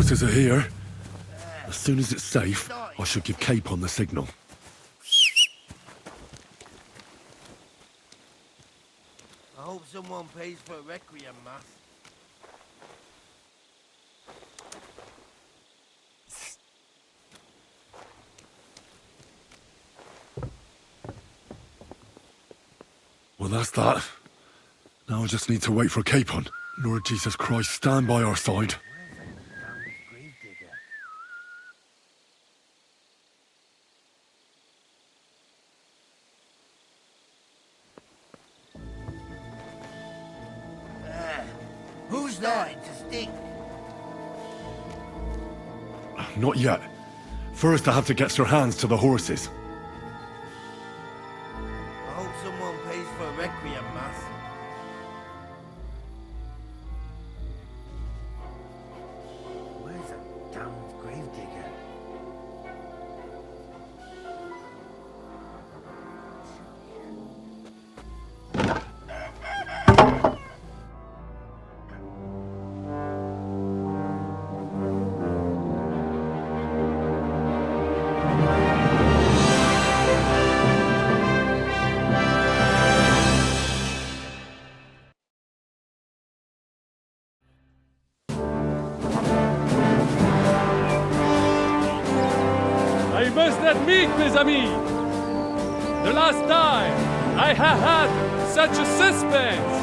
horses are here. As soon as it's safe, I should give Capon the signal. I hope someone pays for a requiem mass. Well, that's that. Now I just need to wait for Capon. Lord Jesus Christ, stand by our side. Who's starting to stink? Not yet. First, I have to get Sir Hans to the horses. I hope someone pays for a requiem mass. Where's a damned gravedigger? I must admit, mes amis, the last time I have had such a suspense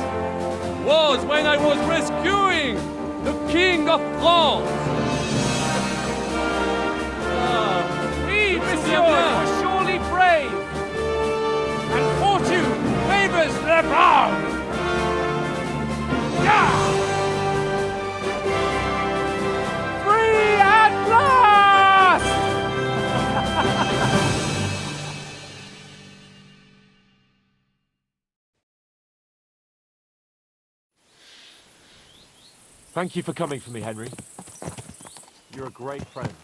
was when I was rescuing the King of France. We, monsieur, were surely brave, and fortune favors the brave. Yeah! Free at last! Thank you for coming for me, Henry. You're a great friend.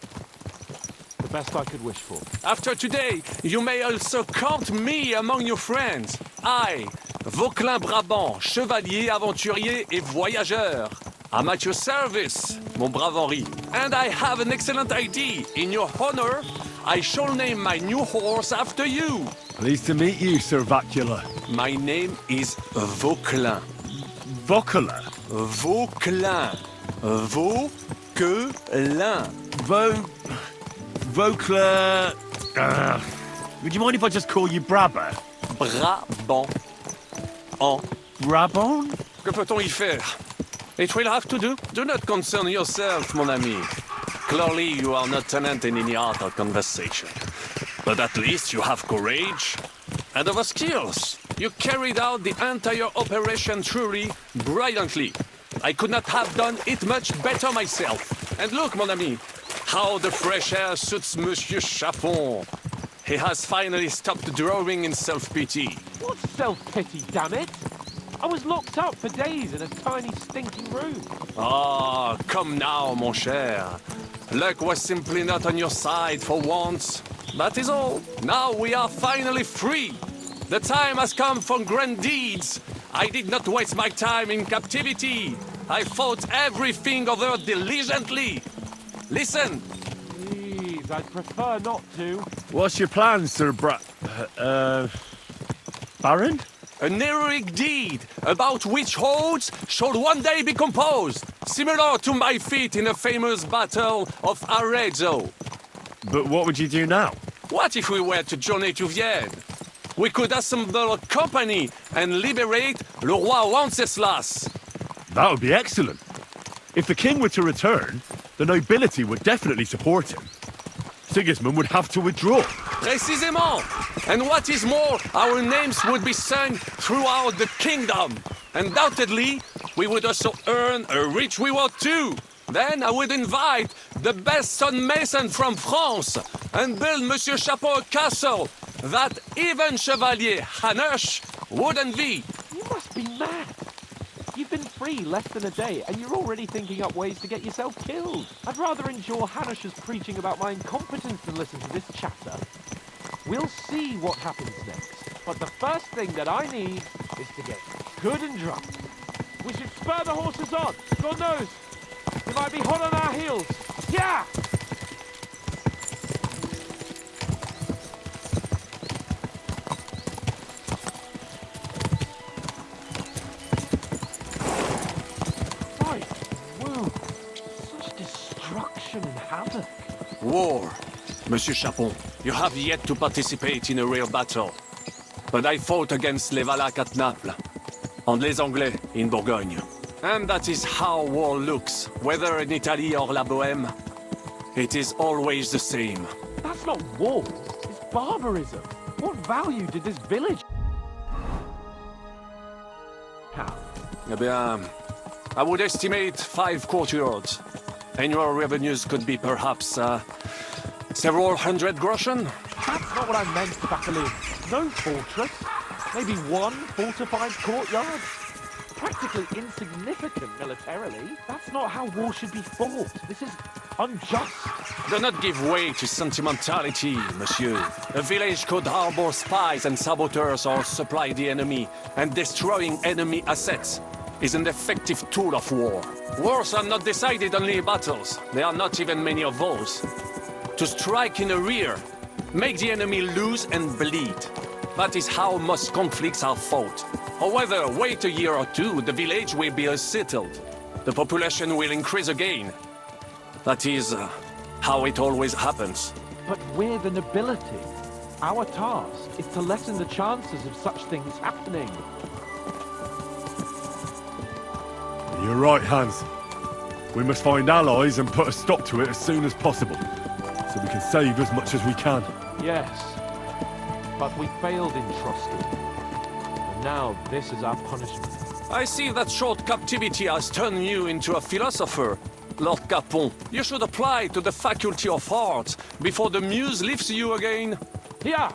The best I could wish for. After today, you may also count me among your friends. I, Vauquelin Brabant, chevalier, aventurier et voyageur. I'm at your service, mon brave Henri. And I have an excellent idea. In your honor, I shall name my new horse after you. Pleased to meet you, Sir Vacula. My name is Vauquelin. Vauquelin? Vauquelin. Vauquelin. Vauquelin... would you mind if I just call you Brabber? Brabant. En. Brabant? Que peut-on y faire? It will have to do. Do not concern yourself, mon ami. Clearly, you are not tenant in any art or conversation. But at least you have courage and other skills. You carried out the entire operation truly brilliantly. I could not have done it much better myself. And look, mon ami, how the fresh air suits Monsieur Chapon. He has finally stopped drawing in self-pity. What self-pity, damn it? I was locked up for days in a tiny stinking room. Ah, come now, mon cher. Luck was simply not on your side for once. That is all. Now we are finally free. The time has come for grand deeds. I did not waste my time in captivity. I fought everything over diligently. Listen. Please, I'd prefer not to. What's your plan, Sir Baron? An heroic deed about which hordes shall one day be composed, similar to my feat in the famous Battle of Arezzo. But what would you do now? What if we were to journey to Vienne? We could assemble a company and liberate Le Roi Wenceslas. That would be excellent. If the king were to return, the nobility would definitely support him. Sigismund would have to withdraw. Précisément. And what is more, our names would be sung throughout the kingdom. Undoubtedly, we would also earn a rich reward too. Then I would invite the best stonemason from France and build Monsieur Chapeau a castle that even Chevalier Hanush would envy. You must be mad. You've been free less than a day, and you're already thinking up ways to get yourself killed. I'd rather endure Hanush's preaching about my incompetence than listen to this chatter. We'll see what happens next. But the first thing that I need is to get good and drunk. We should spur the horses on. God knows, We might be hot on our heels. Yeah! Right. Whoa. Such destruction and havoc. War. Monsieur Chapon, you have yet to participate in a real battle. But I fought against les Valaques at Naples, and les Anglais in Bourgogne. And that is how war looks, whether in Italy or La Bohème. It is always the same. That's not war. It's barbarism. What value did this village have? Eh bien, I would estimate 5 courtyards. Annual revenues could be perhaps, several hundred groschen? That's not what I meant, Battalion. No fortress. Maybe one fortified courtyard. Practically insignificant militarily. That's not how war should be fought. This is unjust. Do not give way to sentimentality, monsieur. A village could harbor spies and saboteurs or supply the enemy, and destroying enemy assets is an effective tool of war. Wars are not decided only in battles. There are not even many of those. To strike in the rear, make the enemy lose and bleed. That is how most conflicts are fought. However, wait a year or two, the village will be settled. The population will increase again. That is how it always happens. But we're the nobility. Our task is to lessen the chances of such things happening. You're right, Hans. We must find allies and put a stop to it as soon as possible, so we can save as much as we can. Yes, but we failed in trusting. And now this is our punishment. I see that short captivity has turned you into a philosopher, Lord Capon. You should apply to the Faculty of Arts before the muse lifts you again. Here!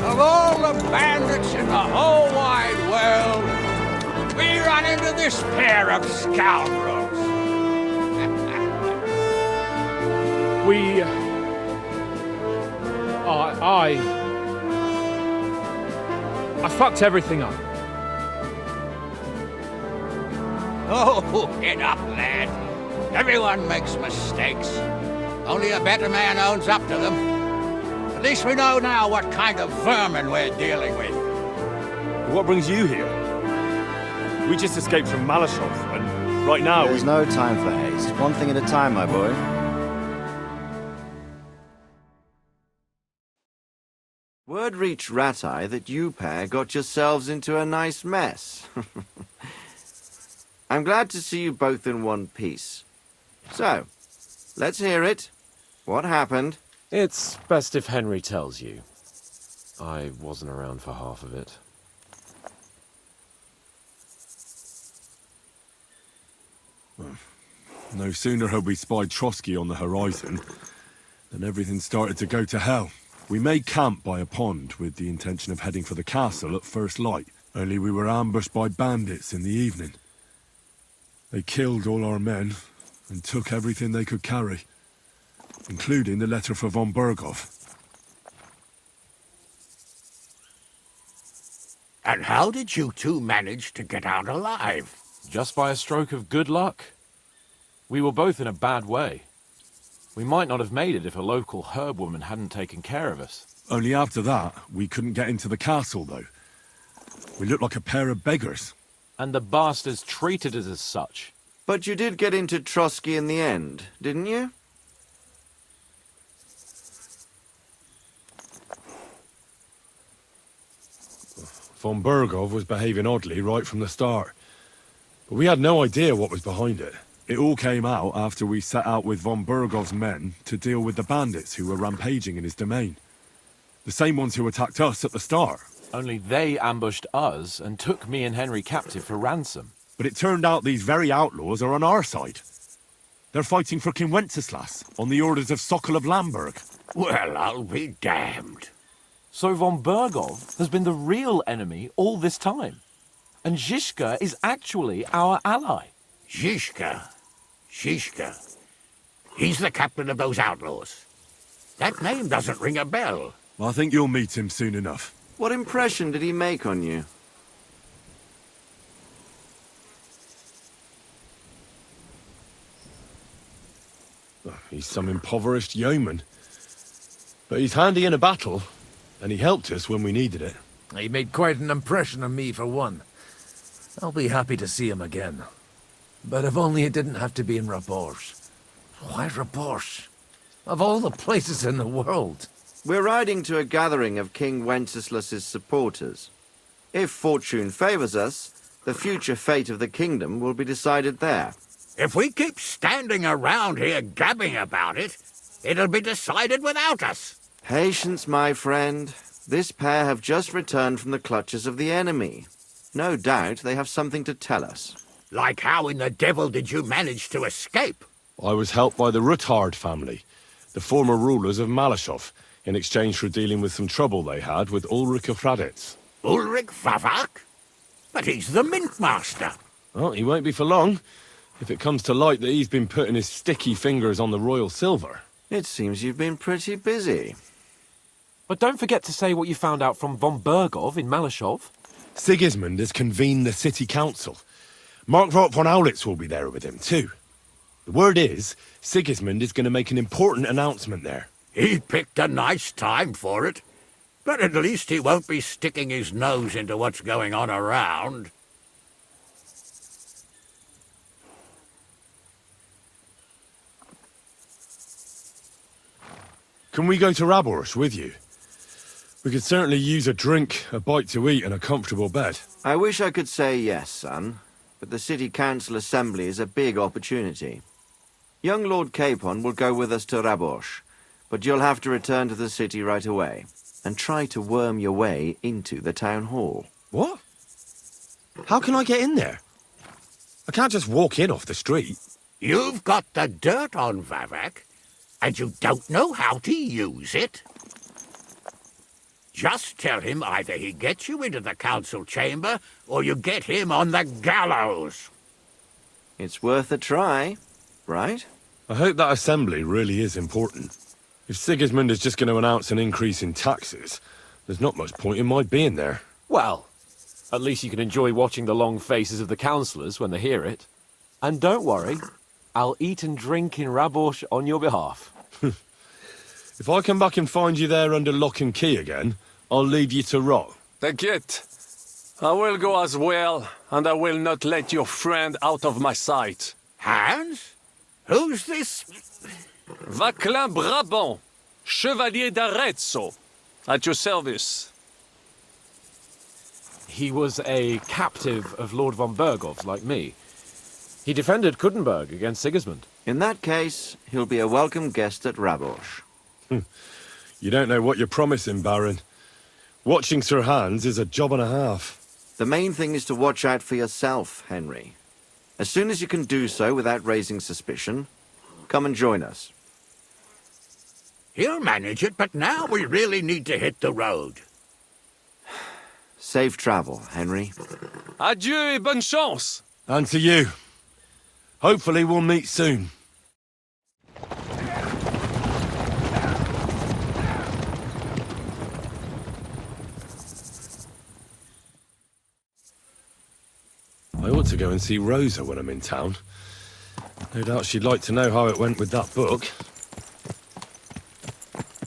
Of all the bandits in the whole wide world, we run into this pair of scoundrels. I fucked everything up. Oh, get up, lad. Everyone makes mistakes. Only a better man owns up to them. At least we know now what kind of vermin we're dealing with. What brings you here? We just escaped from Malashov, and right now There's no time for haste. One thing at a time, my boy. Word reached Rat-Eye that you pair got yourselves into a nice mess. I'm glad to see you both in one piece. So, let's hear it. What happened? It's best if Henry tells you. I wasn't around for half of it. no sooner had we spied Trotsky on the horizon than everything started to go to hell. We made camp by a pond with the intention of heading for the castle at first light, only we were ambushed by bandits in the evening. They killed all our men and took everything they could carry, including the letter for von Berghoff. And how did you two manage to get out alive? Just by a stroke of good luck. We were both in a bad way. We might not have made it if a local herb woman hadn't taken care of us. Only after that, we couldn't get into the castle, though. We looked like a pair of beggars. And the bastards treated us as such. But you did get into Trotsky in the end, didn't you? Von Bergov was behaving oddly right from the start. But we had no idea what was behind it. It all came out after we set out with von Bergov's men to deal with the bandits who were rampaging in his domain. The same ones who attacked us at the start. Only they ambushed us and took me and Henry captive for ransom. But it turned out these very outlaws are on our side. They're fighting for King Wenceslas on the orders of Sokol of Lamberg. Well, I'll be damned. So von Bergov has been the real enemy all this time. And Zizka is actually our ally. Zizka. He's the captain of those outlaws. That name doesn't ring a bell. I think you'll meet him soon enough. What impression did he make on you? He's some impoverished yeoman. But he's handy in a battle, and he helped us when we needed it. He made quite an impression on me, for one. I'll be happy to see him again. But if only it didn't have to be in Rabosh. Why Rabosh? Of all the places in the world. We're riding to a gathering of King Wenceslas's supporters. If fortune favors us, the future fate of the kingdom will be decided there. If we keep standing around here gabbing about it, it'll be decided without us. Patience, my friend. This pair have just returned from the clutches of the enemy. No doubt they have something to tell us. Like how in the devil did you manage to escape? I was helped by the Ruthard family, the former rulers of Malashov, in exchange for dealing with some trouble they had with Ulrich of Raditz. Ulrich Vavak? But he's the mint master. Well, he won't be for long, if it comes to light that he's been putting his sticky fingers on the royal silver. It seems you've been pretty busy. But don't forget to say what you found out from von Bergov in Malashov. Sigismund has convened the city council. Markvart von Aulitz will be there with him, too. The word is, Sigismund is going to make an important announcement there. He picked a nice time for it. But at least he won't be sticking his nose into what's going on around. Can we go to Raborsh with you? We could certainly use a drink, a bite to eat, and a comfortable bed. I wish I could say yes, son, but the city council assembly is a big opportunity. Young Lord Capon will go with us to Raborsh, but you'll have to return to the city right away, and try to worm your way into the town hall. What? How can I get in there? I can't just walk in off the street. You've got the dirt on Vavak, and you don't know how to use it? Just tell him either he gets you into the council chamber, or you get him on the gallows. It's worth a try, right? I hope that assembly really is important. If Sigismund is just going to announce an increase in taxes, there's not much point in my being there. Well, at least you can enjoy watching the long faces of the councillors when they hear it. And don't worry, I'll eat and drink in Raborsh on your behalf. If I come back and find you there under lock and key again, I'll leave you to rot. T'inquiète. I will go as well, and I will not let your friend out of my sight. Hans? Who's this? Vaclin Brabant, Chevalier d'Arezzo, at your service. He was a captive of Lord von Bergov's, like me. He defended Kuddenberg against Sigismund. In that case, he'll be a welcome guest at Raborsh. You don't know what you're promising, Baron. Watching Sir Hans is a job and a half. The main thing is to watch out for yourself, Henry. As soon as you can do so without raising suspicion, come and join us. He'll manage it, but now we really need to hit the road. Safe travel, Henry. Adieu et bonne chance! And to you. Hopefully we'll meet soon. I ought to go and see Rosa when I'm in town. No doubt she'd like to know how it went with that book.